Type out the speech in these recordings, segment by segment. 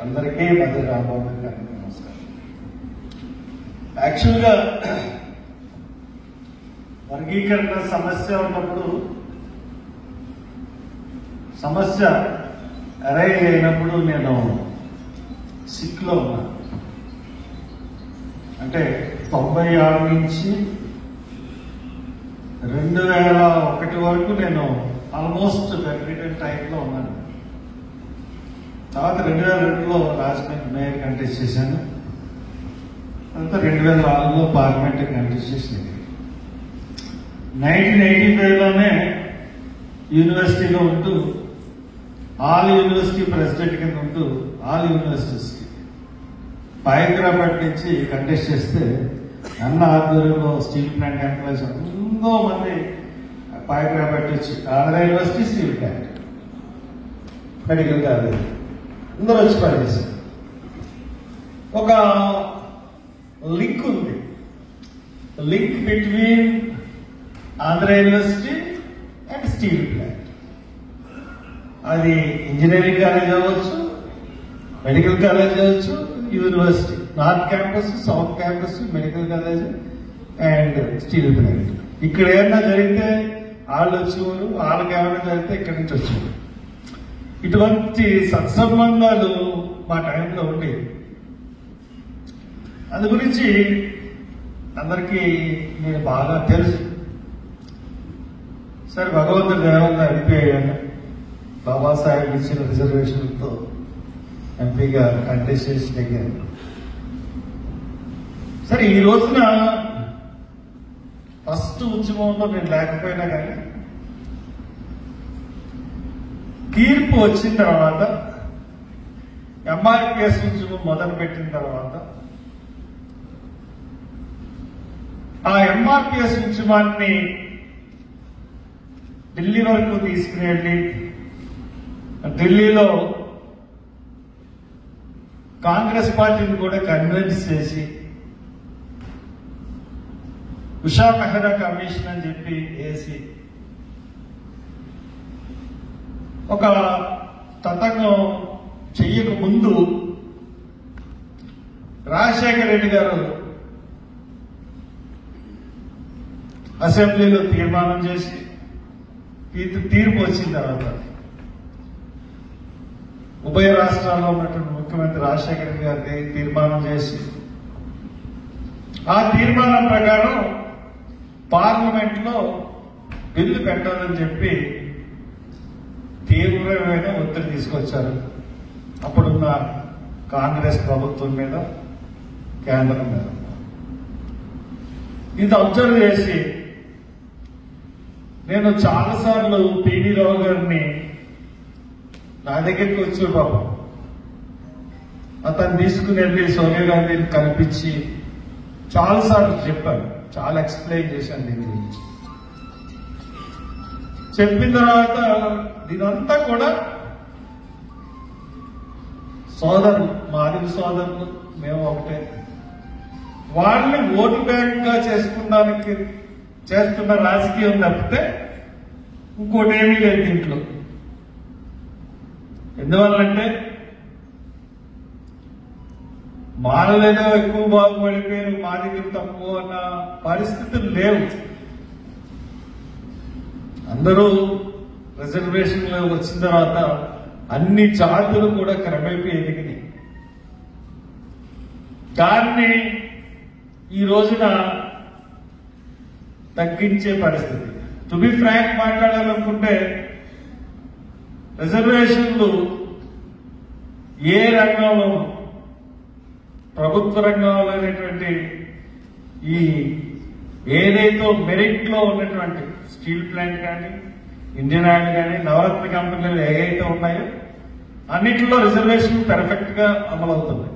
అందరికీ మంత్రి రాంబాబు గారికి నమస్కారం. యాక్చువల్గా వర్గీకరణ సమస్య ఉన్నప్పుడు సమస్య అరైజ్ అయినప్పుడు నేను సిక్లో ఉన్నాను. అంటే 96 నుంచి 2001 వరకు నేను ఆల్మోస్ట్ బెడ్రిడన్ టైప్లో ఉన్నాను. తర్వాత 2002లో రాజమండ్రి మేయర్ కంటెస్ట్ చేశాను. తర్వాత 2004లో పార్లమెంట్ కంటెస్ట్ చేసింది. 1985లోనే యూనివర్సిటీలో ఉంటూ ఆల్ యూనివర్సిటీ ప్రెసిడెంట్ కింద ఉంటూ ఆల్ యూనివర్సిటీస్కి హైదరాబాద్ నుంచి కంటెస్ట్ చేస్తే అన్న ఆధ్వర్యంలో స్టీల్ ప్లాంట్ ఎంప్లాయీస్ ఎంతో మంది హైదరాబాద్ వచ్చి Andhra university steel plant medical college అందరూ వచ్చి పనిచేశారు. ఒక లింక్ ఉంది, link between Andhra university and steel plant. అది ఇంజనీరింగ్ కాలేజ్ అవ్వచ్చు, మెడికల్ కాలేజ్ అవ్వచ్చు, university north campus, south campus, medical college and steel plant. ఇక్కడ ఏమన్నా జరిగితే వాళ్ళు వచ్చేవారు, వాళ్ళకి ఏమైనా జరిగితే ఇక్కడి నుంచి వచ్చేవారు. ఇటువంటి సత్సంబంధాలు మా టైంలో ఉండేవి. అందు గురించి అందరికీ నేను బాగా తెలుసు. సరే, భగవంతుడి దయ వల్ల ఎంపీ అయ్యాను. బాబాసాహెబ్ ఇచ్చిన రిజర్వేషన్లతో ఎంపీగా కంటెస్ట్ చేసి నెగ్గాను. సరే, ఈ రోజున ఫస్ట్ ఉద్యమంలో నేను లేకపోయినా కానీ తీర్పు వచ్చిన తర్వాత ఎంఆర్పిఎస్ ఉద్యమం మొదలుపెట్టిన తర్వాత ఆ ఎంఆర్పిఎస్ ఉద్యమాన్ని ఢిల్లీ వరకు తీసుకుని వెళ్ళి ఢిల్లీలో కాంగ్రెస్ పార్టీని కూడా కన్విన్స్ చేసి ఉషా మెహ్రా కమిషన్ అని చెప్పి వేసి ఒక తతంగం చెయ్యక ముందు రాజశేఖర రెడ్డి గారు అసెంబ్లీలో తీర్మానం చేసి తీర్పు వచ్చిన తర్వాత ఉభయ రాష్ట్రాల్లో ఉన్నటువంటి ముఖ్యమంత్రి రాజశేఖర రెడ్డి గారికి తీర్మానం చేసి ఆ తీర్మానం ప్రకారం పార్లమెంట్లో బిల్లు పెట్టాలని చెప్పి తీవ్రమైన ఒత్తిడి తీసుకొచ్చారు అప్పుడున్న కాంగ్రెస్ ప్రభుత్వం మీద, కేంద్రం మీద. ఇది అబ్జర్వ్ చేసి నేను చాలాసార్లు పివి రావు గారిని నా దగ్గరికి వచ్చి పాపం అతను తీసుకుని వెళ్ళి సోనియా గాంధీని కల్పించి చాలాసార్లు చెప్పాను, చాలా ఎక్స్ప్లెయిన్ చేశాను దీని గురించి. చెప్పిన తర్వాత దీనంతా కూడా సోదరులు, మాదిరి సోదరులు, మేము ఒకటే, వాళ్ళని ఓటు బ్యాంక్ గా చేసుకోవడానికి చేస్తున్న రాజకీయం తప్పితే ఇంకోటి ఏమీ లేదు దీంట్లో. ఎందువల్లంటే మానలేదో ఎక్కువ బాగుపడిపోయారు, మా దగ్గర తక్కువ అన్న పరిస్థితులు లేవు. అందరూ రిజర్వేషన్లు వచ్చిన తర్వాత అన్ని జాతులు కూడా క్రమేపీ ఎదిగినాయి. దాన్ని ఈ రోజున తగ్గించే పరిస్థితి. టు బి ఫ్రాంక్ మాట్లాడాలనుకుంటే రిజర్వేషన్లు ఏ రంగంలోనూ, ప్రభుత్వ రంగంలో అనేటువంటి ఈ ఏదైతే మెరిట్ లో ఉన్నటువంటి స్టీల్ ప్లాంట్ కానీ, ఇండియన్ ఆయిల్ కానీ, నవరత్న కంపెనీలు ఏవైతే ఉన్నాయో అన్నింటిలో రిజర్వేషన్ పెర్ఫెక్ట్ గా అమలు అవుతుంది.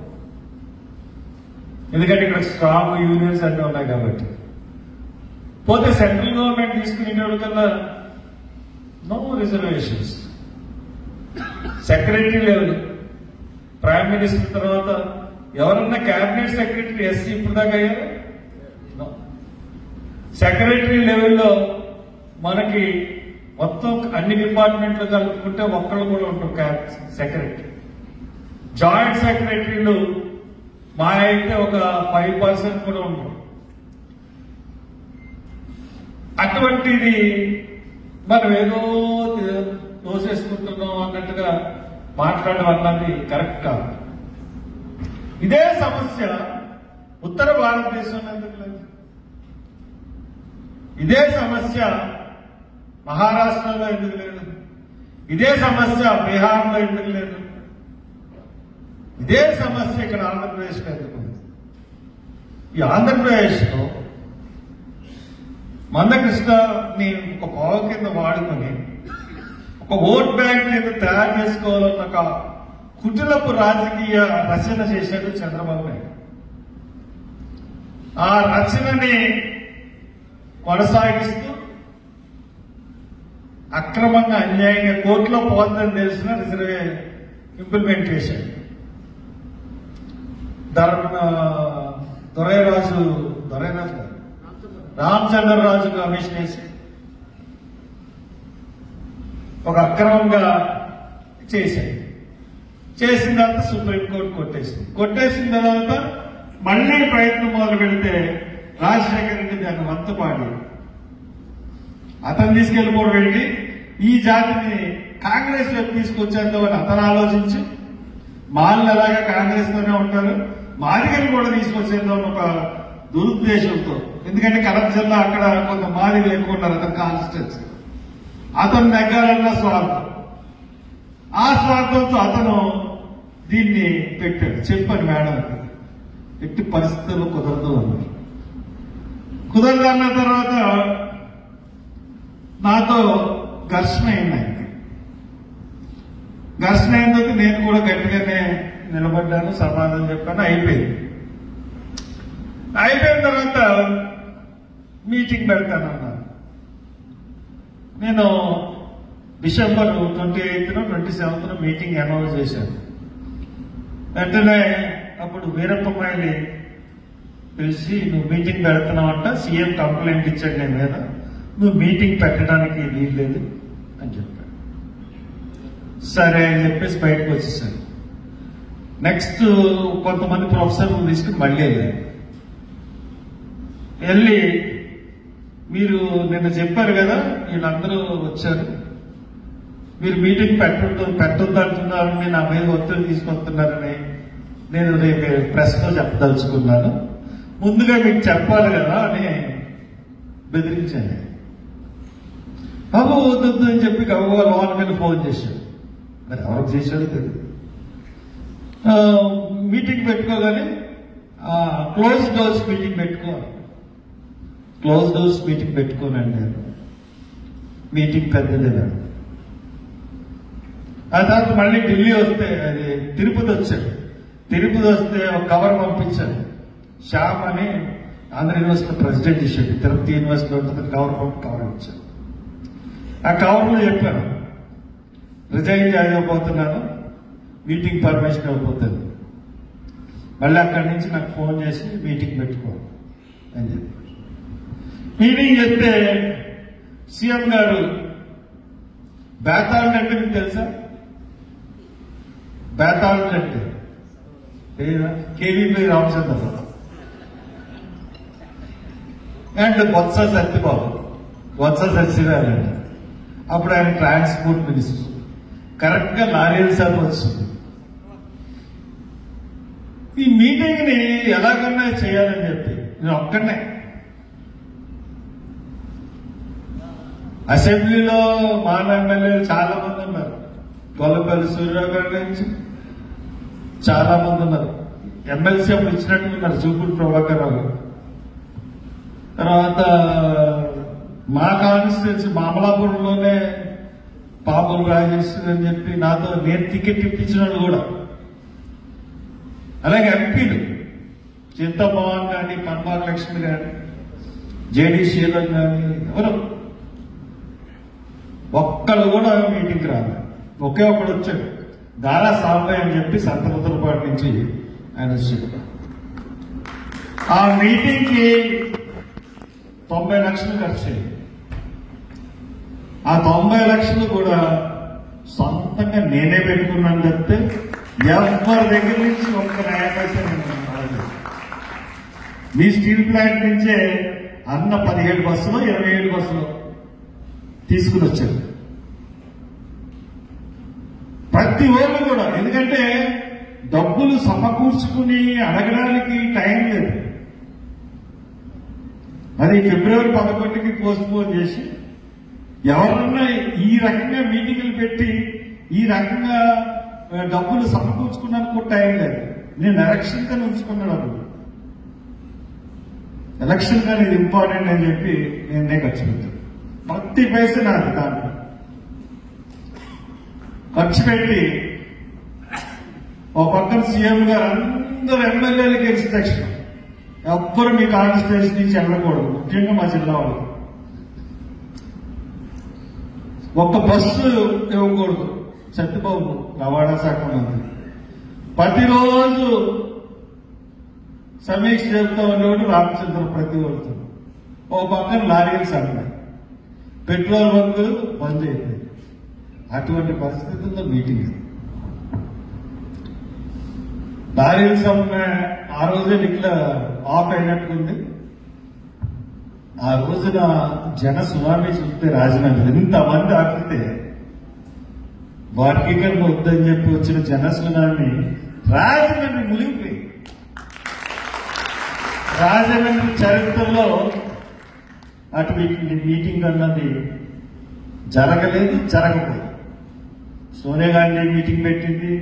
ఎందుకంటే ఇక్కడ స్ట్రాంగ్ యూనియన్స్ అన్నీ ఉన్నాయి కాబట్టి. పోతే సెంట్రల్ గవర్నమెంట్ తీసుకునేటోళ్ళకల్లా no reservations. Secretary level, prime minister తర్వాత ఎవరన్నా క్యాబినెట్ సెక్రటరీ ఎస్సీ ఇప్పుడు దాకా అయ్యారు. సెక్రటరీ లెవెల్లో మనకి మొత్తం అన్ని డిపార్ట్మెంట్లు కలుపుకుంటే ఒక్కళ్ళు కూడా ఉంటారు సెక్రటరీ. జాయింట్ సెక్రటరీలు మా అయితే ఒక 5% కూడా ఉంటారు. అటువంటిది మనం ఏదో దోసేసుకుంటున్నాం అన్నట్టుగా మాట్లాడడం అన్నది కరెక్ట్ కాదు. ఇదే సమస్య ఉత్తర భారతదేశంలో ఎందుకు లేదు? ఇదే సమస్య మహారాష్ట్రలో ఎందుకు లేదు? ఇదే సమస్య బీహార్లో ఎందుకు లేదు? ఇదే సమస్య ఇక్కడ ఆంధ్రప్రదేశ్లో ఎందుకు ఉంది? ఈ ఆంధ్రప్రదేశ్లో మందకృష్ణని ఒక పావు కింద వాడుకొని ఒక ఓట్ బ్యాంక్ కింద తయారు చేసుకోవాలన్న ఒక కుటిలపు రాజకీయ రచన చేశాడు చంద్రబాబు నాయుడు. ఆ రచనని కొనసాగిస్తూ అక్రమంగా అన్యాయంగా కోర్టులో పోతుందని తెలిసిన రిజర్వే ఇంప్లిమెంట్ చేశాడు. రామచంద్రరాజు కమిషన్ వేసి ఒక అక్రమంగా చేశాడు. చేసిన తర్వాత సుప్రీంకోర్టు కొట్టేసిన తర్వాత మళ్లీ ప్రయత్నం మొదలు పెడితే రాజశేఖర రెడ్డి దాన్ని వంతపాడి అతను తీసుకెళ్లిపోవడం వెళ్ళి ఈ జాతిని కాంగ్రెస్ వైపు తీసుకొచ్చేద్దామని అతను ఆలోచించి మాల్ని ఎలాగా కాంగ్రెస్ తోనే ఉంటారు, మాదిగలు కూడా తీసుకొచ్చేద్దాం ఒక దురుద్దేశంతో. ఎందుకంటే కడప జిల్లా అక్కడ కొంత మాదిగలు ఎక్కువ ఉన్నారు అతని కాన్స్టిట్యూన్సీ. అతను నెగ్గాలన్న స్వార్థం, ఆ స్వార్థంతో అతను దీన్ని పెట్టాడు. చెప్పాను మేడం, ఎట్టి పరిస్థితుల్లో కుదరదు అన్నారు. కుదరదు అన్న తర్వాత నాతో ఘర్షణ అయింది. ఘర్షణ అయినందుకు నేను కూడా గట్టిగానే నిలబడ్డాను, సమాధానం చెప్పాను. అయిపోయిన తర్వాత మీటింగ్ పెడతానన్నాను. నేను డిసెంబర్ 28న 27న మీటింగ్ అనౌన్స్ చేశాను. వెంటనే అప్పుడు వీరప్పమాయిని పిలిచి నువ్వు మీటింగ్ పెడుతున్నావంట, సీఎం కంప్లైంట్ ఇచ్చాడు నీ మీద, నువ్వు మీటింగ్ పెట్టడానికి వీల్లేదు అని చెప్పాడు. సరే అని చెప్పేసి బయటకు వచ్చేసాను. నెక్స్ట్ కొంతమంది ప్రొఫెసర్లు తీసుకుని మళ్ళీ వెళ్ళి మీరు నిన్న చెప్పారు కదా వీళ్ళందరూ వచ్చారు, మీరు మీటింగ్ పెట్టొద్దు అంటున్నారని నా మీద ఒత్తిడి తీసుకొస్తున్నారని నేను రేపు ప్రెస్ లో చెప్పదలుచుకున్నాను, ముందుగా మీకు చెప్పాలి కదా అని బెదిరించాను. బాబు వద్దు అని చెప్పి గబగబా లోన్ మీద ఫోన్ చేశాడు. మరి ఎవరికి చేశాడో తెలియదు. మీటింగ్ పెట్టుకోగానే క్లోజ్ డోర్స్ మీటింగ్ పెట్టుకోవాలి. క్లోజ్ డోర్స్ మీటింగ్ పెట్టుకోనండి నేను. మీటింగ్ పెద్దలేదండి. ఆ తర్వాత మళ్ళీ ఢిల్లీ వస్తే అది తిరుపతి వచ్చాడు. తిరుపతి వస్తే ఒక కవర్ పంపించాడు. శ్యామ్ అని ఆంధ్ర యూనివర్సిటీ ప్రెసిడెంట్ ఇచ్చాడు. తిరుపతి యూనివర్సిటీ ఉంటుంది, కవర్ ఇచ్చాడు. ఆ కవర్లో చెప్పాను రిజైన్ చేయకపోతున్నాను, మీటింగ్ పర్మిషన్ ఇవ్వకపోతుంది. మళ్ళీ అక్కడి నుంచి నాకు ఫోన్ చేసి మీటింగ్ పెట్టుకో అని చెప్పి మీటింగ్ చెప్తే సీఎం గారు బేతాళ్ అంటే మీకు తెలుసా? బేతాళ్ అంటే కేవీపీ రామచంద్రరావు అండ్ బొత్స సత్యబాబు, బొత్స సత్యనారాయణ. అప్పుడు ఆయన ట్రాన్స్పోర్ట్ మినిస్టర్. కరెక్ట్ గా లారీల సభ వచ్చింది. ఈ మీటింగ్ ని ఎలాగన్నా చేయాలని చెప్పి నేను ఒక్కడనే అసెంబ్లీలో మా ఎమ్మెల్యేలు చాలా మంది ఉన్నారు. గొల్లపల్లి సూర్యరావు గారి నుంచి చాలా మంది ఉన్నారు. ఎమ్మెల్సీ అప్పుడు ఇచ్చినట్టు ఉన్నారు, చూపుడు ప్రభాకర్ రావు. తర్వాత మా కాన్స్టిట్యూన్సీ మామలాపురంలోనే పాపం రాజేశ్వరి అని చెప్పి నాతో నేను టికెట్ ఇప్పించిన వాళ్ళు కూడా. అలాగే ఎంపీలు చింతమోహన్ కానీ, పన్మార్ లక్ష్మి కానీ, జేడీ శీలం కానీ ఎవరు ఒక్కళ్ళు కూడా మీటింగ్కి రాలేదు. ఒకే ఒక్కడు వచ్చాడు, దారా సాంబయ్య అని చెప్పి సంతనూతలపాటి నుంచి ఆయన వచ్చాడు. ఆ మీటింగ్కి 90 లక్షలు ఖర్చు అయ్యింది. ఆ 90 లక్షలు కూడా సొంతంగా నేనే పెట్టుకున్నాను చెప్తే ఎవరి దగ్గర నుంచి ఒక్క న్యాయపైసా మీ స్టీల్ ప్లాంట్ నుంచే అన్న 17 బస్సులు 27 బస్సులు తీసుకుని వచ్చారు ప్రతి ఒళ్ళు కూడా. ఎందుకంటే డబ్బులు సమకూర్చుకుని అడగడానికి టైం లేదు. అది ఫిబ్రవరి 11కి పోస్ట్ పోన్ చేసి ఎవరన్నా ఈ రకంగా మీటింగులు పెట్టి ఈ రకంగా డబ్బులు సమకూర్చుకున్నాను కూడా టైం లేదు. నేను ఎలక్షన్ గా ఉంచుకున్నాను. డబ్బులు ఎలక్షన్ కానీ ఇది ఇంపార్టెంట్ అని చెప్పి నేనే ఖర్చు పెట్టాను. ప్రతి పైసా నాది దాంట్లో ఖర్చు పెట్టి ఒక పక్కన సీఎం గారు అందరూ ఎమ్మెల్యేలకి ఇన్స్ట్రక్షన్, ఎవ్వరు మీ కాన్స్టిట్యూన్సీ నుంచి వెళ్ళకూడదు, ముఖ్యంగా మా జిల్లా వాళ్ళు. ఒక్క బస్సు ఇవ్వకూడదు. సత్యబాబు రవాణా శాఖ ఉంది. ప్రతిరోజు సమీక్ష చెబుతూ ఉండేవాడు రామచంద్ర ప్రతి ఒక్కరు. ఓ పక్కన లారీలు సమ్మె, పెట్రోల్ బంకులు బంద్ అయిపోయింది. అటువంటి పరిస్థితుల్లో మీటింగ్. లారీలు సమ్మె ఆ రోజే డిక్లేర్ ఆఫ్ అయినట్టుంది. ఆ రోజున జన సునామీ చూస్తే రాజమండ్రి ఇంతమంది ఆపితే వర్గీకరణ వద్దని చెప్పి వచ్చిన జన సునామీ రాజమండ్రి మునిగిపోయి. రాజమండ్రి చరిత్రలో అటువంటి మీటింగ్ అన్నది జరగలేదు, జరగలేదు. సోనియా గాంధీ మీటింగ్ పెట్టింది,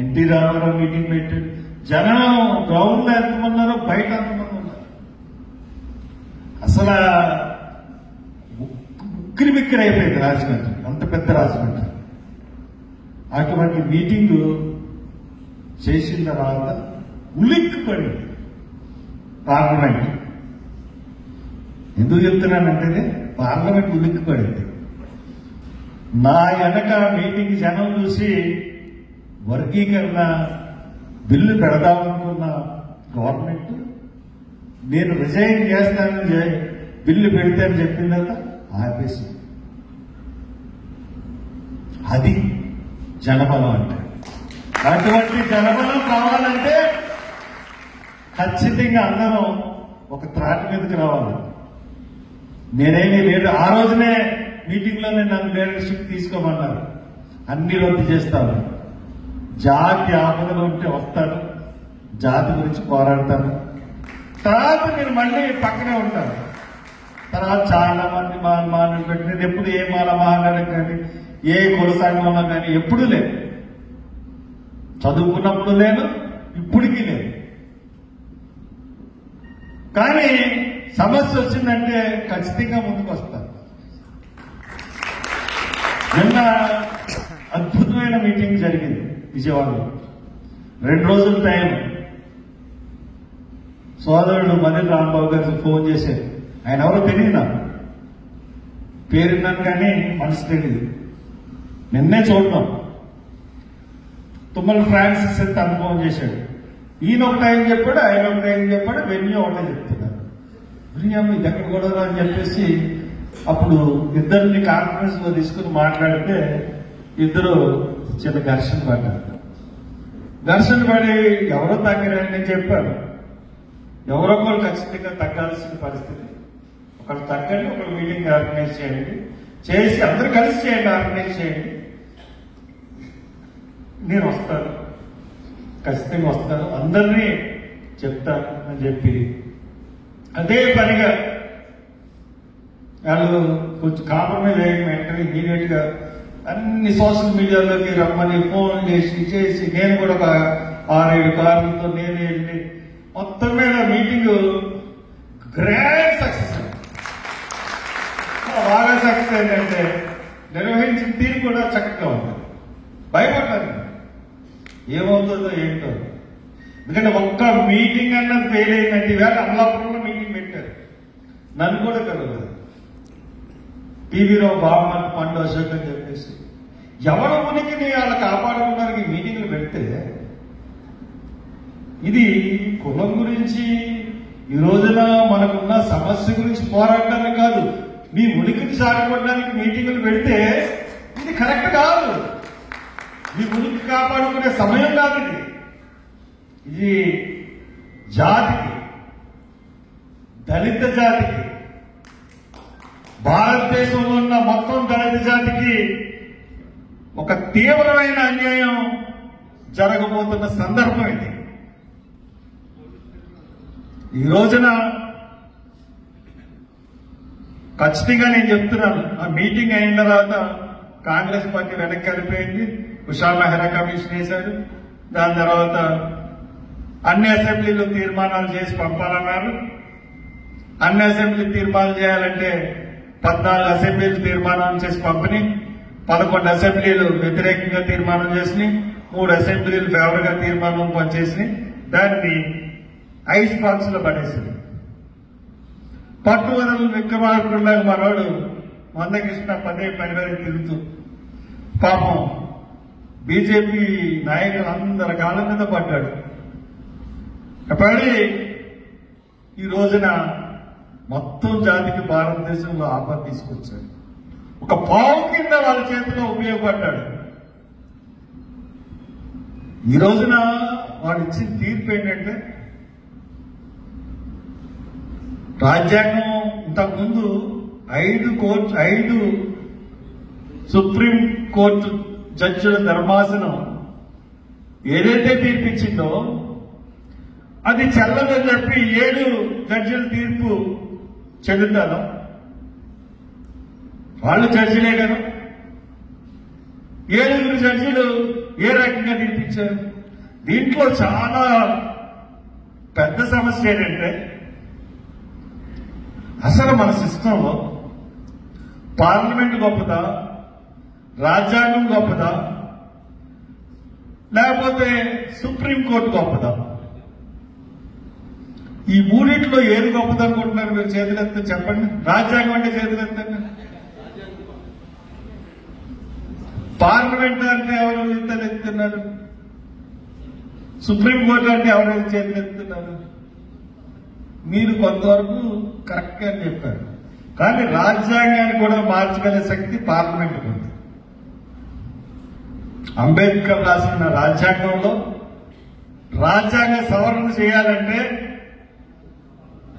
ఎన్టీ రామారావు మీటింగ్ పెట్టింది. జనం గ్రౌండ్ లో ఎంతమంది ఉన్నారో బయట ఎంతమంది ఉన్నారు. అసలు ఉక్కిరి బిక్కిరి అయిపోయింది రాజమండ్రి, అంత పెద్ద రాజమండ్రి. అటువంటి మీటింగ్ చేసిన తర్వాత ఉలిక్కి పడింది పార్లమెంట్. ఎందుకు చెప్తున్నానంటే పార్లమెంట్ ఉలిక్కి పడింది. నా వెనక మీటింగ్ జనం చూసి వర్గీకరణ బిల్లు పెడదామనుకున్న గవర్నమెంట్ నేను రిజైన్ చేస్తానని బిల్లు పెడితే అని చెప్పిందంత ఆపేసి. అది జనబలం అంటే. అటువంటి జనబలం కావాలంటే ఖచ్చితంగా అందరం ఒక త్రాటి మీదకి రావాలి. నేనేమీ లేదు. ఆ రోజునే మీటింగ్ లోనే నన్ను లీడర్షిప్ తీసుకోమన్నారు. అన్ని రద్దు చేస్తాను, జాతి ఆపదలు ఉంటే వస్తాను, జాతి గురించి పోరాడతాను, తర్వాత నేను మళ్ళీ పక్కనే ఉంటాను. తర్వాత చాలా మంది మానవులు పెట్టి నేను ఎప్పుడు ఏ మాల మహానాడు కానీ ఏ కుల సంఘంలో కానీ ఎప్పుడూ లేదు. చదువుకున్నప్పుడు లేదు, ఇప్పటికీ లేదు. కానీ సమస్య వచ్చిందంటే ఖచ్చితంగా ముందుకు వస్తాను. నిన్న అద్భుతమైన మీటింగ్ జరిగింది విజయవాడలో. 2 రోజుల టైం. సోదరుడు మనిల్ రాంబాబు గారికి ఫోన్ చేశారు. ఆయన ఎవరో తెలియదు, నాకు పేరున్నాను కానీ మనసు తెలియదు. నిన్నే చూడటం. తుమ్మల ఫ్రాన్సిస్ అని తను ఫోన్ చేశాడు. ఈయన ఒక టైం చెప్పాడు, ఆయన ఒక టైం చెప్పాడు, వెన్యూ ఒకటే చెప్తున్నారు. ఇది ఎక్కడ గొడవ అని చెప్పేసి అప్పుడు ఇద్దరిని కాన్ఫరెన్స్ లో తీసుకుని మాట్లాడితే ఇద్దరు చిన్న ఘర్షణ పడ్డారు. ఘర్షణ పడి ఎవరో తగ్గారని నేను చెప్పాను. ఎవరో ఒకరు ఖచ్చితంగా తగ్గాల్సిన పరిస్థితి. ఒకరు తగ్గండి, ఒకరు మీటింగ్ ఆర్గనైజ్ చేయండి, చేసి అందరూ కలిసి చేయండి, ఆర్గనైజ్ చేయండి. నేను వస్తాను, ఖచ్చితంగా వస్తాను, అందరినీ చెప్తాను అని చెప్పి అదే పనిగా వాళ్ళు కొంచెం కాంప్రమైజ్ అయిన వెంటనే ఇమీడియట్ గా అన్ని సోషల్ మీడియాలోకి రమ్మని ఫోన్ చేసి నేను కూడా ఒక 6-7 కార్లతో నేను వెళ్ళి మొత్తం మీద మీటింగ్ గ్రాండ్ సక్సెస్. బాగా సక్సెస్ ఏంటంటే నిర్వహించిన తీరు కూడా చక్కగా ఉంది. భయపడ్డాను ఏమవుతుందో ఏంటో. ఎందుకంటే ఒక్క మీటింగ్ అన్నది ఫెయిల్ అయిందంటే ఈవేళ అమలాపురంలో మీటింగ్ పెట్టారు, నన్ను కూడా కలవలేదు. టీవీలో బాబు పండు అశోక్ అని చెప్పేసి ఎవరు ఉనికిని వాళ్ళు కాపాడుకోవడానికి మీటింగ్లు పెడితే ఇది కులం గురించి ఈ రోజున మనకున్న సమస్య గురించి పోరాడటానికి కాదు, మీ ఉనికిని సాగుకోవడానికి మీటింగులు పెడితే ఇది కరెక్ట్ కాదు. మీ ఉనికి కాపాడుకునే సమయం కాదు ఇది. ఇది జాతికి, దళిత జాతికి, భారతదేశంలో ఉన్న మొత్తం దళిత జాతికి ఒక తీవ్రమైన అన్యాయం జరగబోతున్న సందర్భం ఇది. ఈ రోజున ఖచ్చితంగా నేను చెప్తున్నాను, ఆ మీటింగ్ అయిన తర్వాత కాంగ్రెస్ పార్టీ వెనక్కి వెళ్ళిపోయింది. ఉషా మెహ్రా కమిషన్ వేశారు. దాని తర్వాత అన్ని అసెంబ్లీలు తీర్మానాలు చేసి పంపాలన్నారు. అన్ని అసెంబ్లీ తీర్మానం చేయాలంటే 14 అసెంబ్లీలు తీర్మానం చేసి పంపిణీ, 11 అసెంబ్లీలు వ్యతిరేకంగా తీర్మానం చేసినాయి, 3 అసెంబ్లీలు ఫేవర్ గా తీర్మానం పనిచేసినాయి. దాన్ని ఐస్ బాక్స్ లో పడేసింది. పట్టువదలు విక్రమార్కుడిలాగా మనోడు మందకృష్ణ పదే తిరుగుతూ పాపం బీజేపీ నాయకులు అందరి కాళ్ళ మీద పడ్డాడు. పడి ఈ రోజున మొత్తం జాతికి భారతదేశంలో ఆపద తీసుకొచ్చాడు. ఒక పావు కింద వాళ్ళ చేతిలో ఉపయోగపడ్డాడు. ఈ రోజున వాడు ఇచ్చిన తీర్పు ఏంటంటే, రాజ్యాంగం ఇంతకుముందు 5 సుప్రీం కోర్టు జడ్జిల ధర్మాసనం ఏదైతే తీర్పిచ్చిందో అది చెల్లదని చెప్పి 7 జడ్జిల తీర్పు చెల్లుతుందా? వాళ్ళు జడ్జిలే కదా. 7 జడ్జిలు ఏ రకంగా తీర్పిచ్చారు? దీంట్లో చాలా పెద్ద సమస్య ఏంటంటే, అసలు మన సిస్టంలో పార్లమెంట్ గొప్పదా, రాజ్యాంగం గొప్పదా, లేకపోతే సుప్రీంకోర్టు గొప్పదా? ఈ మూడింటిలో ఏది గొప్పదనుకుంటున్నారు మీరు? చేతులెత్తే చెప్పండి. రాజ్యాంగం అంటే చేతులెత్తండి. పార్లమెంట్ అంటే ఎవరు చేతులెత్తున్నారు? సుప్రీంకోర్టు అంటే ఎవరైతే చేతులెత్తున్నారు? మీరు కొంతవరకు కరెక్ట్ గా చెప్పారు. కానీ రాజ్యాంగాన్ని కూడా మార్చగల శక్తి పార్లమెంట్ ఉంది. అంబేద్కర్ రాసిన రాజ్యాంగంలో రాజ్యాంగ సవరణ చేయాలంటే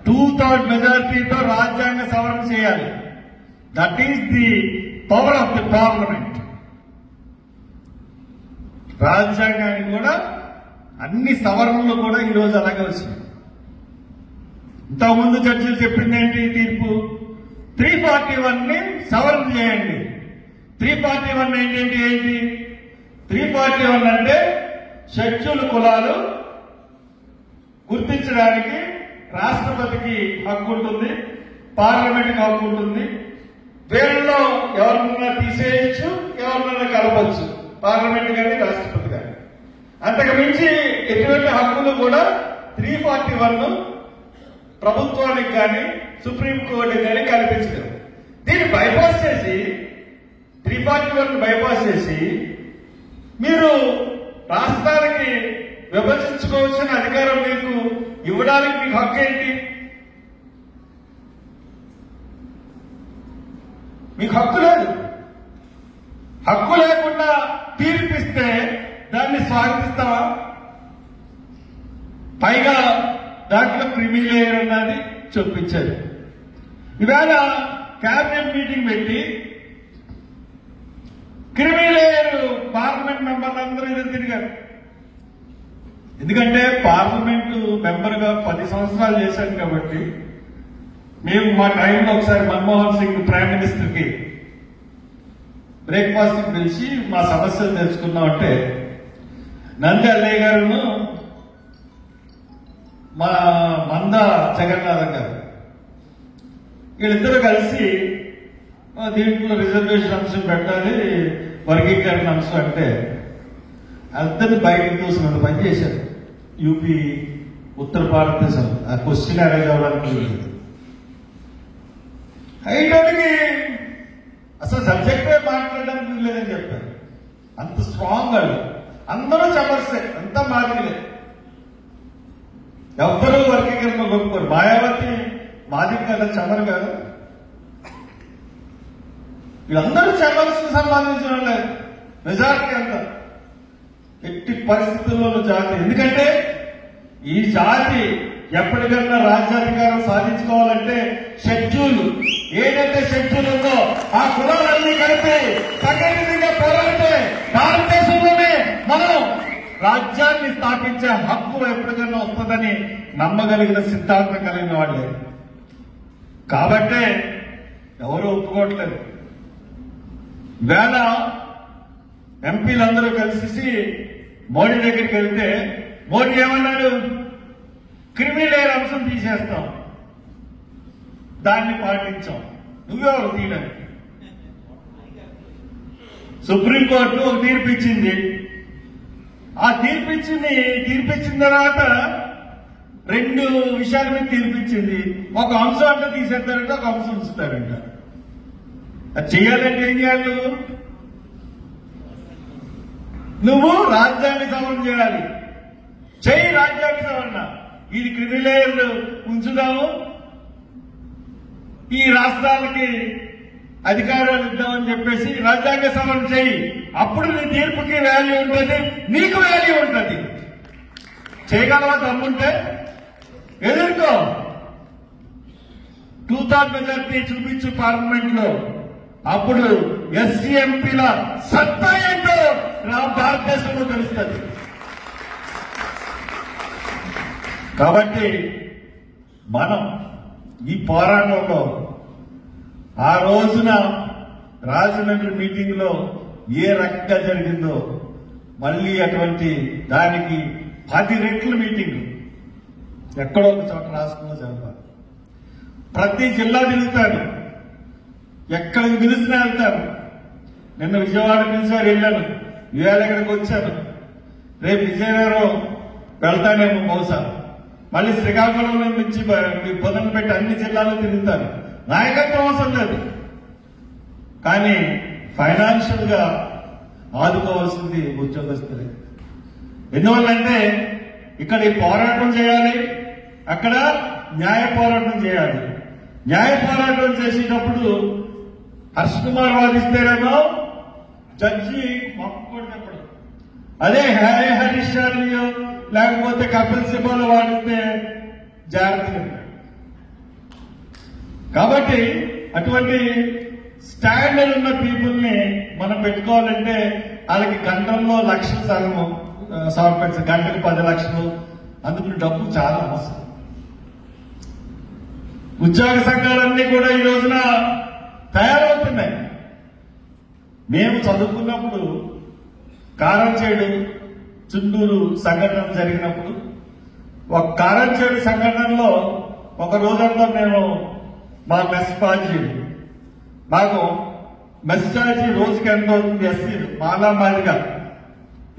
2/3 మెజారిటీతో రాజ్యాంగ సవరణ చేయాలి. That is the power of the parliament. రాజ్యాంగానికి కూడా అన్ని సవరణలు కూడా ఈ రోజు అలాగే వచ్చినాయి. ఇంతకుముందు జడ్జిలు చెప్పింది ఏంటి? తీర్పు 341 ని సవరణ చేయండి. 341 ఏంటి? 341 అంటే షెడ్యూల్ కులాలు గుర్తించడానికి రాష్ట్రపతికి హక్కు ఉంటుంది, పార్లమెంట్కి హక్కు ఉంటుంది. వీళ్ళలో ఎవరినైనా తీసేయచ్చు, ఎవరినైనా కలపచ్చు, పార్లమెంట్ కానీ రాష్ట్రపతి కానీ. అంతకు మించి ఎటువంటి హక్కులు కూడా 341 ప్రభుత్వానికి కానీ సుప్రీంకోర్టు కానీ కల్పించలేదు. దీన్ని బైపాస్ చేసి 341 బైపాస్ చేసి మీరు రాష్ట్రానికి విభజించుకోవాల్సిన అధికారం మీకు ఇవ్వడానికి మీకు హక్కు ఏంటి? మీకు హక్కు లేదు. హక్కు లేకుండా తీర్పిస్తే దాన్ని స్వాగతిస్తావా? పైగా దాంట్లో క్రిమిలేయర్ అన్నది చూపించారు. ఇవాళ క్యాబినెట్ మీటింగ్ పెట్టి క్రిమిలేయర్ పార్లమెంట్ మెంబర్లందరూ ఎదురు తిరిగారు. ఎందుకంటే పార్లమెంటు మెంబర్ గా 10 సంవత్సరాలు చేశాను కాబట్టి, మేము మా టైంలో ఒకసారి మన్మోహన్ సింగ్ ప్రైమ్ మినిస్టర్ కి బ్రేక్ఫాస్ట్ కి పిలిచి మా సమస్యలు తెలుసుకున్నామంటే, నంది అల్లయ్య గారును మా మంద జగన్నాథం గారు వీళ్ళిద్దరూ కలిసి దీంట్లో రిజర్వేషన్ అంశం పెట్టాలి, వర్గీకరణ అంశం అంటే అందరిని బయటకు చూసినంత పని చేశారు. యూపీ, ఉత్తర భారతదేశం ఆ క్వశ్చన్ అరేంజ్ అవ్వడానికి అయినోడికి అసలు సబ్జెక్టే మాట్లాడడానికి వీల్లేదని చెప్పారు. అంత స్ట్రాంగ్ వాళ్ళు అందరూ చమర్సే, అంతా మాదిరిలే, ఎవ్వరూ వర్గీకరణ ఒప్పుకోరు. మాయావతి మాది కదా, చమరు కాదు. వీళ్ళందరూ చెప్పాల్సిన సంపాదించిన వాళ్ళే మెజారిటీ అంతా. ఎట్టి పరిస్థితుల్లోనూ జాతి, ఎందుకంటే ఈ జాతి ఎప్పటికైనా రాజ్యాధికారం సాధించుకోవాలంటే షెడ్యూల్, ఏదైతే షెడ్యూల్ ఉందో ఆ కులాలన్నీ కలిపి సంఘటితంగా పోరాడితే భారతదేశంలోనే మనం రాజ్యాన్ని స్థాపించే హక్కు ఎప్పటికైనా వస్తుందని నమ్మగలిగిన సిద్ధాంతం కలిగిన వాళ్ళే. కాబట్టే ఎవరు ఒప్పుకోవట్లేదు. వేళ ఎంపీలందరూ కలిసి మోడీ దగ్గరికి వెళ్తే మోడీ ఏమన్నాడు? క్రిమినల్ అంశం తీసేస్తాం, దాన్ని పాటించాం. నువ్వెవరు తీయడానికి? సుప్రీంకోర్టు ఒక తీర్పు ఇచ్చింది. ఆ తీర్పిచ్చిన తర్వాత 2 విషయాల మీద తీర్పిచ్చింది. ఒక అంశం అంటే తీసేస్తారంట, ఒక అంశం ఉంచుతారంట. అది చేయాలంటే ఏం చేయాలి? నువ్వు రాజ్యాంగ సవరణ చేయాలి. చెయ్యి రాజ్యాంగ సవరణ. ఇది క్రిమినల్ ఉంచుదాము, ఈ రాష్ట్రాలకి అధికారాలు ఇద్దామని చెప్పేసి రాజ్యాంగ సవరణ చెయ్యి. అప్పుడు నీ తీర్పుకి వాల్యూ ఉంటుంది, నీకు వాల్యూ ఉంటుంది. చేయగలవా? దమ్ముంటే ఎదుర్కో. 2/3 మెజార్టీ చూపించు పార్లమెంట్ లో. అప్పుడు ఎస్సీ ఎంపీల సత్తా ఏంటో భారతదేశంలో తెలుస్తుంది. కాబట్టి మనం ఈ పోరాటంలో ఆ రోజున రాజమండ్రి మీటింగ్ లో ఏ రకంగా జరిగిందో మళ్ళీ అటువంటి దానికి 10 రెట్ల మీటింగ్ ఎక్కడో ఒక చోట రాష్ట్రంలో జరపాలి. ప్రతి జిల్లా తిరుగుతాడు, ఎక్కడికి పిలిచినా వెళ్తారు. నిన్న విజయవాడ పిలిచారు, వెళ్ళాను. ఇవాళ ఇక్కడికి వచ్చాను. రేపు విజయనగరం వెళ్తానేమో బహుశా. మళ్ళీ శ్రీకాకుళం నుంచి పొదలు పెట్టి అన్ని జిల్లాలు తిరుగుతారు. నాయకత్వం అవసరం లేదు, కానీ ఫైనాన్షియల్ గా ఆదుకోవాల్సింది ఉద్యోగస్తులే. ఎందువల్లంటే ఇక్కడ ఈ పోరాటం చేయాలి, అక్కడ న్యాయ పోరాటం చేయాలి. న్యాయ పోరాటం చేసేటప్పుడు హర్ష్ కుమార్ వాదిస్తేనేమో జడ్జి మొక్కడు చెప్పడం, అదే హరీష్ రావు లేకపోతే కపిల్ సిబాల్ వాడిస్తే జాగ్రత్తగా. కాబట్టి అటువంటి స్టాండర్డ్ ఉన్న పీపుల్ ని మనం పెట్టుకోవాలంటే వాళ్ళకి గంటల్లో లక్షలు సమర్పించ, గంటకు 10 లక్షలు. అందుకు డబ్బు చాలా అవసరం. ఉద్యోగ సంఘాలన్నీ కూడా ఈ రోజున తయారవుతున్నాయి. మేము చదువుకున్నప్పుడు కారంచేడు చుండూరు సంఘటన జరిగినప్పుడు, ఒక కారంచేడు సంఘటనలో ఒక రోజంతా మేము మా మెస్ ఛార్జీ, మాకు మెస్ ఛార్జీ రోజుకి ఎంత అవుతుంది? ఎస్సీలు మాలా మాదిగా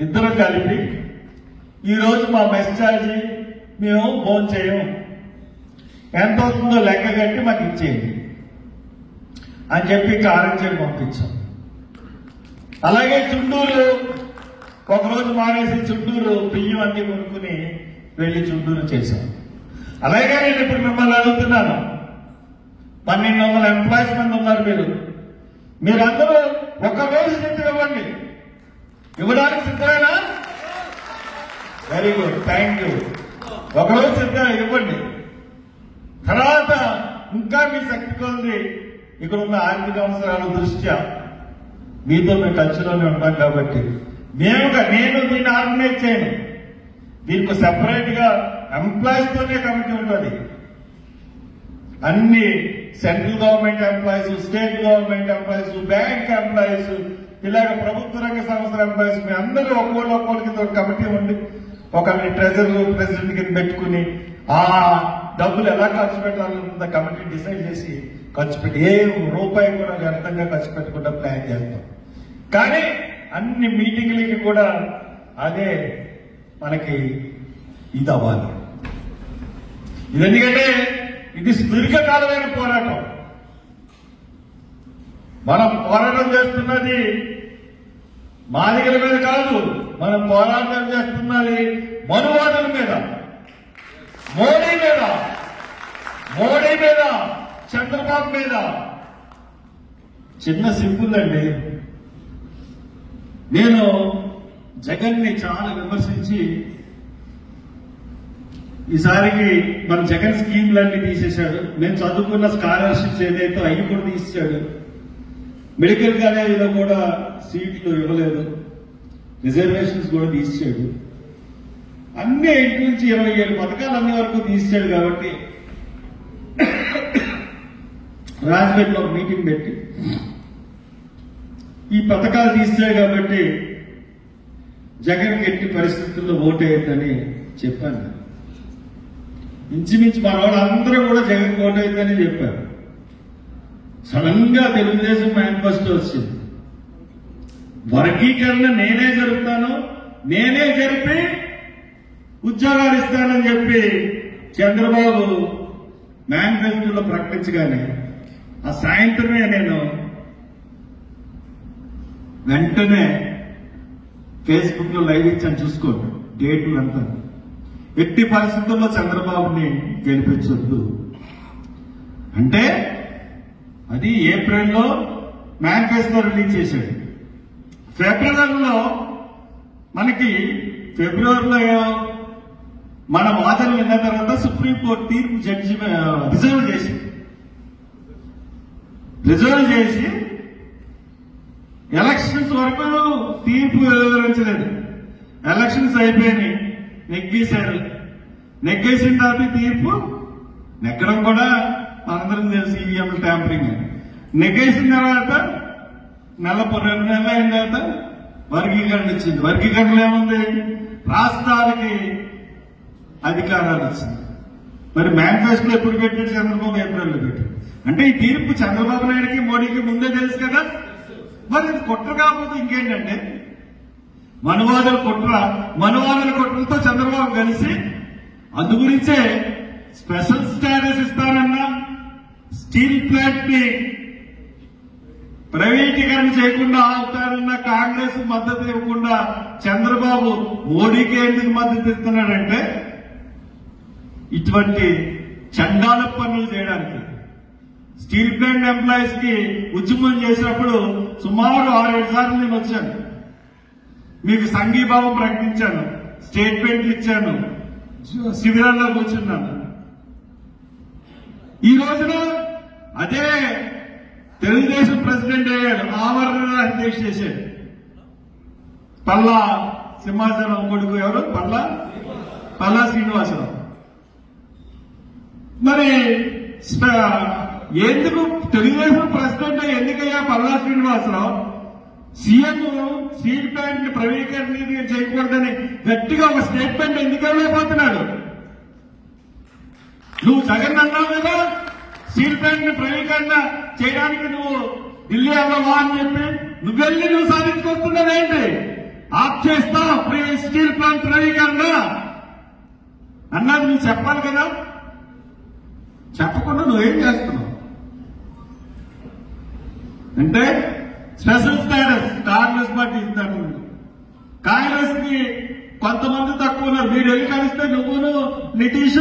ఇద్దరం కలిపి ఈ రోజు మా మెస్ ఛార్జీ మేము భోజనం చేయం, ఎంత అవుతుందో లెక్క కట్టి మాకు ఇచ్చేయండి అని చెప్పి కారంచేడు పంపించాం. అలాగే చుండూరు ఒకరోజు మానేసి చుండూరు బియ్యం అన్ని కొనుక్కుని వెళ్లి చుండూరు చేశాం. అలాగే నేను ఇప్పుడు మిమ్మల్ని అడుగుతున్నాను, 1200 ఎంప్లాయీస్ మంది ఉన్నారు. మీరందరూ ఒక రోజు జీతం ఇవ్వండి. ఇవ్వడానికి సిద్ధమేనా? Very good, thank you. ఒకరోజు సిద్ధం ఇవ్వండి. తర్వాత ఇంకా మీ శక్తి కొద్ది ఇక్కడ ఉన్న ఆర్థిక అవసరాల దృష్ట్యా మీతో మేము టచ్లోనే ఉంటాం కాబట్టి నేను దీన్ని ఆర్గనైజ్ చేయను. దీనికి సెపరేట్ గా ఎంప్లాయీస్ తోనే కమిటీ ఉంటుంది. అన్ని central government employees, state government employees, bank employees, ఇలాగ ప్రభుత్వ రంగ సంస్థల ఎంప్లాయీస్ మీ అందరూ ఒక్కోళ్ళకి కమిటీ ఉండి ఒకరిని ట్రెజరర్ ప్రెసిడెంట్ కింద పెట్టుకుని ఆ డబ్బులు ఎలా ఖర్చు పెట్టాలన్న కమిటీ డిసైడ్ చేసి ఖర్చు పెట్టి ఏ రూపాయి కూడా వ్యర్థంగా ఖర్చు పెట్టకుండా ప్లాన్ చేస్తాం. కానీ అన్ని మీటింగ్లకి కూడా అదే మనకి ఇది అవ్వాలి. ఇది ఎందుకంటే ఇది సుదీర్ఘకాలమైన పోరాటం. మనం పోరాటం చేస్తున్నది మాదిగల మీద కాదు, మనం పోరాటం చేస్తున్నది మనువాదుల మీద, మోడీ మీద, చంద్రబాబు మీద. చిన్న సింపుల్ అండి. నేను జగన్ ని చాలా విమర్శించి ఈసారికి మన జగన్ స్కీమ్లన్నీ తీసేశాడు. మేము చదువుకున్న స్కాలర్షిప్స్ ఏదైతే అవి కూడా తీసేశాడు. మెడికల్ కాలేజీలో కూడా సీట్లు ఇవ్వలేదు, రిజర్వేషన్స్ కూడా తీసేశాడు. అన్ని 8 నుంచి 27 పథకాలు అన్ని వరకు తీసేశాడు. కాబట్టి రాజమండ్రిలో ఒక మీటింగ్ పెట్టి ఈ పథకాలు తీసాడు కాబట్టి జగన్ ఎట్టి పరిస్థితుల్లో ఓటేయద్దని చెప్పాను. ఇంచుమించు మన వాళ్ళు అందరూ కూడా జగన్ ఓటేయద్దని చెప్పారు. సడన్ గా తెలుగుదేశం మేనిఫెస్టో వచ్చింది. వర్గీకరణ నేనే జరుపుతాను, నేనే జరిపి ఉద్యోగాలు ఇస్తానని చెప్పి చంద్రబాబు మేనిఫెస్టోలో ప్రకటించగానే ఆ సాయంత్రమే నేను వెంటనే ఫేస్బుక్ లో లైవ్ ఇచ్చాను, చూసుకోండి డేట్లు అంతా. ఎట్టి పరిస్థితుల్లో చంద్రబాబుని గెలిపించొద్దు అంటే అది ఏప్రిల్లో మేనిఫెస్టో రిలీజ్ చేశాడు. ఫిబ్రవరిలో మన వాదనలు విన్న తర్వాత సుప్రీంకోర్టు తీర్పు జడ్జి రిజర్వ్ చేసి ఎలక్షన్స్ వరకు తీర్పు వివరించలేదు. ఎలక్షన్స్ అయిపోయినాయి, నెగ్గేశారు. నెగ్గేసిన తర్వాత తీర్పు నెగ్గడం కూడా అందరం తెలుసు, ఈవీఎం ట్యాంపరింగ్ అని. నెగ్గేసిన తర్వాత 2 నెలలు అయిన తర్వాత వర్గీకరణ ఇచ్చింది. వర్గీకరణలో ఏముంది? రాష్ట్రాలకి అధికారాలు ఇచ్చింది. మరి మేనిఫెస్టో ఎప్పుడు పెట్టాడు? చంద్రబాబు ఏప్రిల్లో పెట్టాడు. అంటే ఈ తీర్పు చంద్రబాబు నాయుడికి మోడీకి ముందే తెలుసు కదా. మరి ఇది కుట్ర కాకపోతే ఇంకేంటంటే మనువాదుల కుట్రలతో చంద్రబాబు కలిసి అందు గురించే స్పెషల్ స్టేటస్ ఇస్తానన్నా, స్టీల్ ప్లాంట్ ని ప్రైవేటీకరణ చేయకుండా ఆగుతారన్న కాంగ్రెస్ మద్దతు ఇవ్వకుండా చంద్రబాబు మోడీకి ఎందుకు మద్దతు ఇస్తున్నాడంటే ఇటువంటి చండాల పనులు చేయడానికి. స్టీల్ ప్లాంట్ ఎంప్లాయీస్ కి ఉద్యమం చేసినప్పుడు సుమారు 6-7 సార్లు నేను వచ్చాను, మీకు సంఘీభావం ప్రకటించాను, స్టేట్మెంట్లు ఇచ్చాను, శిబిరాల్లో కూర్చున్నాను. ఈ రోజున అదే తెలుగుదేశం ప్రెసిడెంట్ అయ్యాడు, ఆమరణ దీక్ష చేశాడు. పల్లా సింహాచలం కొడుకు ఎవరు? పల్లా శ్రీనివాసరావు. మరి ఎందుకు తెలుగుదేశం ప్రెసిడెంట్ ఎందుకయ్యా Palla Srinivasarao CM steel plant ప్రైవేటీకరణ చేయకూడదని గట్టిగా ఒక స్టేట్మెంట్ ఎందుకు ఇవ్వలేకపోతున్నాడు? నువ్వు జగన్ అన్నావు కదా, స్టీల్ ప్లాంట్ ని ప్రైవేటీకరణ చేయడానికి నువ్వు ఢిల్లీ అవ్వవా అని చెప్పి నువ్వు సాధించుకొస్తున్నావేంటి? ఆప్ చేస్తావు స్టీల్ ప్లాంట్ ప్రైవేటీకరణ అన్నది నువ్వు చెప్పాలి కదా. చెప్పకుండా నువ్వేం చేస్తున్నావు అంటే స్పెషల్ స్టేటస్ కాంగ్రెస్ పార్టీ ఇస్తాను. కాంగ్రెస్ కి కొంతమంది తక్కువ ఉన్నారు. మీరు వెళ్ళి కలిస్తే నువ్వును నితీష్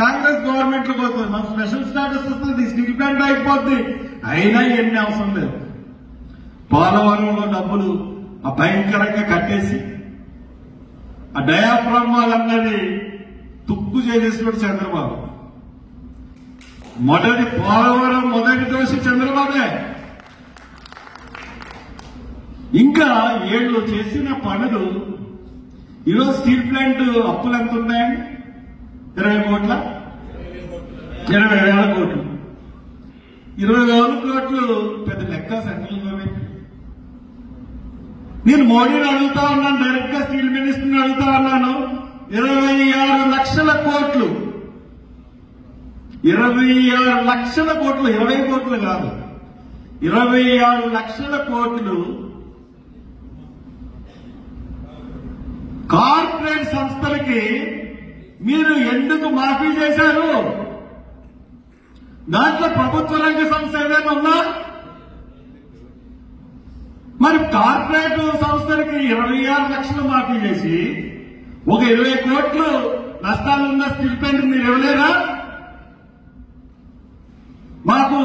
కాంగ్రెస్ గవర్నమెంట్ లోకి వస్తుంది, మాకు స్పెషల్ స్టేటస్ వస్తుంది, స్టీల్ ప్లాంట్ అయిపోద్ది. అయినా ఇవన్నీ అవసరం లేదు. పోలవరంలో డబ్బులు భయంకరంగా కట్టేసి ఆ డయాఫ్రామ్ వాళ్ళన్నది తుక్కు చేసేసినట్టు చంద్రబాబు. పోలవరం మొదటి దోషి చంద్రబాబే. ఇంకా 7 చేసిన పనులు. ఈరోజు స్టీల్ ప్లాంట్ అప్పులు ఎంత ఉన్నాయండి? 20 కోట్ల 20,000 కోట్లు. 20,000 కోట్లు పెద్ద లెక్క సెంట్రల్ గవర్నమెంట్. నేను మోడీని అడుగుతా ఉన్నాను, డైరెక్ట్ గా స్టీల్ మినిస్టర్ని అడుగుతా ఉన్నాను. 26 లక్షల కోట్లు, 26 లక్షల కోట్లు, 20 కోట్లు కాదు, 26 లక్షల కోట్లు కార్పొరేట్ సంస్థలకి మీరు ఎందుకు మాఫీ చేశారు? దాంట్లో ప్రభుత్వ రంగ సంస్థ ఏదైనా ఉన్నా? మరి కార్పొరేట్ సంస్థలకి 26 లక్షలు మాఫీ చేసి ఒక 20 కోట్లు నష్టాలున్న స్టీల్ ప్లాంట్ మీరు ఇవ్వలేరా? మాకు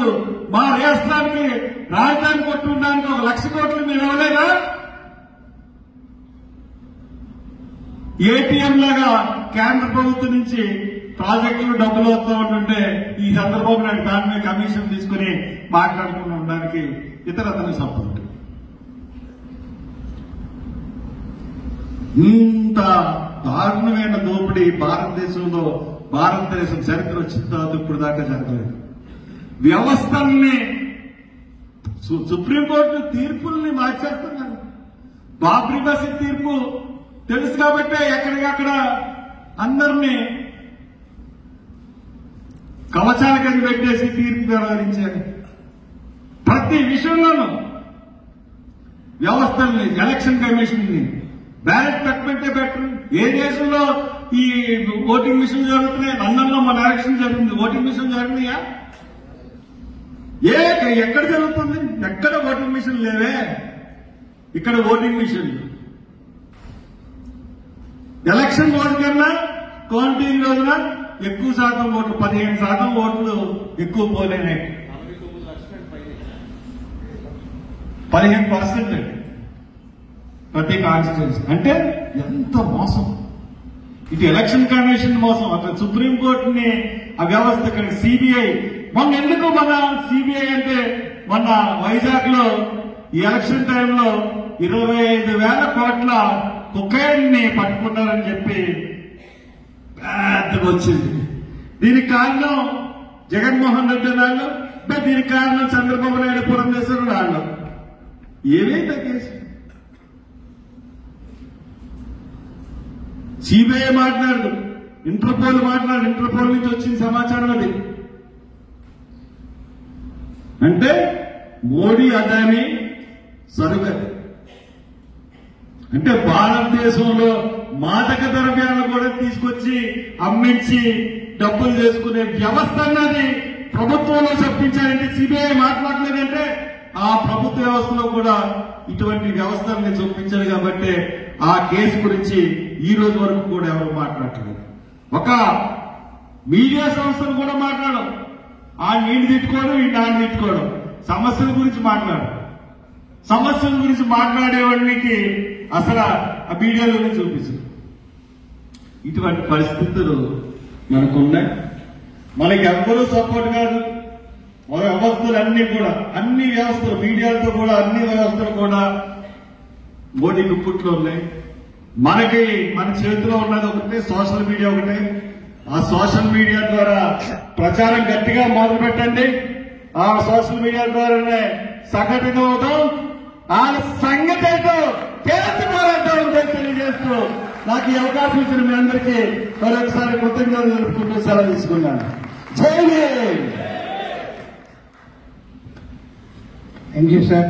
మా రాష్ట్రానికి రాజధాని కొట్టుకోవడానికి 1,00,000 కోట్లు మీరు ఇవ్వలేదా? ఏటీఎం లాగా కేంద్ర ప్రభుత్వం నుంచి ప్రాజెక్టులు డబ్బులు వస్తూ ఉంటుంటే ఈ సందర్భంలో నేను దాని మీద కమిషన్ తీసుకుని మాట్లాడుకుని ఉండడానికి ఇతరతను సపోర్ట్. ఇంత దారుణమైన దోపిడీ భారతదేశంలో భారతదేశం చరిత్ర వచ్చిన తర్వాత ఇప్పుడు దాకా జరగలేదు. వ్యవస్థల్ని సుప్రీంకోర్టు తీర్పుల్ని మార్చేస్తున్నారు. బాబ్రీ మసీద్ తీర్పు తెలుసు కాబట్టే ఎక్కడికక్కడ అందరినీ కవచాల కింద పెట్టేసి తీర్పు వ్యవహరించారు. ప్రతి విషయంలోనూ వ్యవస్థల్ని, ఎలక్షన్ కమిషన్ ని బ్యాలెట్ పెట్టమంటే బెటర్. ఏ దేశంలో ఈ ఓటింగ్ మిషన్ జరుగుతున్నాయి? లండన్లో మన ఎలక్షన్ జరిగింది, ఓటింగ్ మిషన్ జరిగినాయా? ఎక్కడ జరుగుతుంది? ఎక్కడ ఓటింగ్ మిషన్ లేవే. ఇక్కడ ఓటింగ్ మిషన్ ఎలక్షన్ రోజు కన్నా కౌంటింగ్ రోజున ఎక్కువ శాతం ఓట్లు, 15% ఓట్లు ఎక్కువ పోలేనాయి. 15% ప్రతి కాన్స్టిట్యూన్సీ. అంటే ఎంత మోసం! ఇటు ఎలక్షన్ కమిషన్ మోసం, అక్కడ సుప్రీంకోర్టుని ఆ వ్యవస్థ, ఇక్కడ సిబిఐ. ఎందుకు మన సిబిఐ అంటే మొన్న వైజాగ్ లో ఈ ఎలక్షన్ టైంలో 25,000 కోట్ల కొకైన్ ని పట్టుకున్నారని చెప్పి పెద్దగా వచ్చింది. దీనికి కారణం జగన్మోహన్ రెడ్డి నాళ్ళు, దీనికి కారణం చంద్రబాబు నాయుడు, పురంధేశ్వరి నాళ్ళు. ఏమైంది కేసు? సిబిఐ మాట్లాడదు, ఇంటర్పోల్ మాట్లాడు. ఇంటర్పోల్ నుంచి వచ్చిన సమాచారం అది. అంటే మోడీ, అదానీ సరుకు. అంటే భారతదేశంలో మాదక ద్రవ్యాలను కూడా తీసుకొచ్చి అమ్మించి డబ్బులు చేసుకునే వ్యవస్థ అన్నది ప్రభుత్వంలో చొప్పించారంటే సిబిఐ మాట్లాడలేదంటే ఆ ప్రభుత్వ వ్యవస్థలో కూడా ఇటువంటి వ్యవస్థల్ని చొప్పించారు. కాబట్టి ఆ కేసు గురించి ఈ రోజు వరకు కూడా ఎవరు మాట్లాడలేదు. ఒక మీడియా సంస్థలు కూడా మాట్లాడడం. ఆ నీళ్ళు తిట్టుకోవడం, ఈ నాన్న తిట్టుకోవడం, సమస్యల గురించి మాట్లాడడం. సమస్యల గురించి మాట్లాడేవాడికి అసలు ఆ మీడియాలోనే చూపిస్తుంది. ఇటువంటి పరిస్థితులు మనకున్నాయి. మనకి ఎవ్వరూ సపోర్ట్ కాదు. మన వ్యవస్థలు అన్ని కూడా, అన్ని వ్యవస్థలు, మీడియాలతో కూడా అన్ని వ్యవస్థలు కూడా మోడీ గుప్పుట్లో ఉన్నాయి. మనకి మన చేతిలో ఉన్నది ఒకటే, సోషల్ మీడియా ఒకటే. ఆ సోషల్ మీడియా ద్వారా ప్రచారం గట్టిగా మొదలు పెట్టండి. ఆ సోషల్ మీడియా ద్వారానే సంఘటితం అవుతాం. ఆ సంఘటనతో కేసు పోరాటం తెలియజేస్తూ నాకు ఈ అవకాశం ఇచ్చిన మీ అందరికీ మరొకసారి కృతజ్ఞతలు తెలుపుకుంటూ సెలవు తీసుకున్నాను. జై హింద్. Thank you sir.